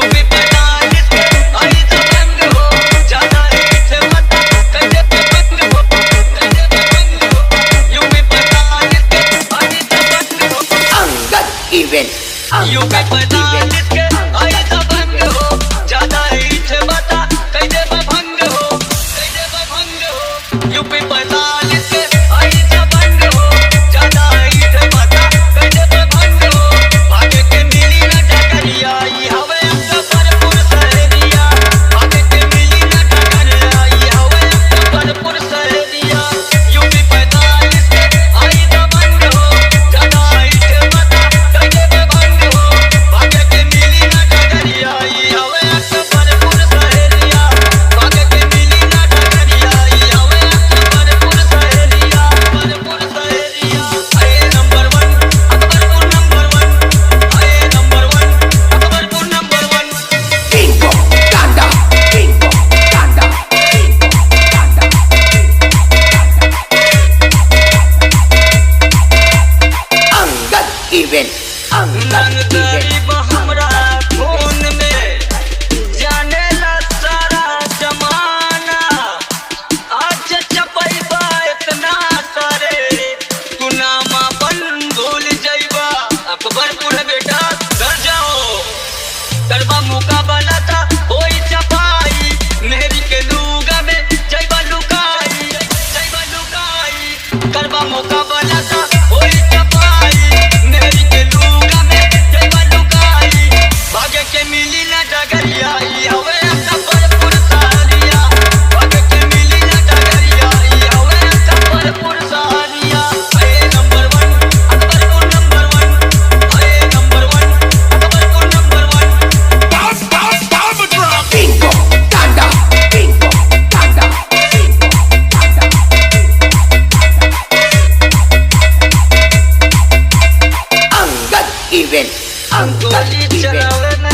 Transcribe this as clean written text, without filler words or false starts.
UP 45 के आई दबंग हो, ज्यादा इसे मत कैसे दबंग हो, कैसे दबंग हो। यूपी 45 के आई दबंग हो, अंगद इवेंट, यूपी 45 के आई दबंग हो, ज्यादा इसे मत कैसे दबंग हो, कैसे दबंग हो। यूपी 45 के आई दबंग हो, ज्यादा इसे मत कैसे दबंग हो। भागे के मिली न डगरिया, ई हवे अकबरपुर शहरिया। भागे के मिली न डगरिया, ई हवे अकबरपुर शहरिया। यूपी 45 के आई दबंग हो, ज्यादा इसे मत कैसे दबंग हो। भागे के मिली न डगरिया, ई हवे अकबरपुर शहरिया। भागे के मिली न डगरिया, ई हवे अकबरपुर शहरिया। अकबरपुर शहरिया आए नंबर 1, अकबरपुर नंबर 1, आए number 1, Akbarpur number 1। bingo, ganda, bingo, ganda, bingo, ganda, Angad event, Angad रंगदारी इवेंट, बा हमरा खून में, जानेला सारा जमाना। आज चपैबा इतना करे, तू नामा बन भूल जइबा। अकबरपुर है बेटा, डर जाओ। करबा मुकाबला था होई चपाई, मेहरी के लूगा में जइबा लुकाई, जइबा लुकाई। करबा मुकाबला था होई चपाई, मेहरी के लूगा में जइबा लुकाई। भागे के मिली न डगरिया, ई हवे अकबरपुर शहरिया। भागे के मिली न डगरिया, ई हवे अकबरपुर शहरिया। आए नंबर 1, अकबरपुर नंबर 1, आए number 1, Akbarpur number 1। bingo, ganda, bingo, ganda, bingo, ganda, Angad event, गोली अंगद इवेंट, चलावे में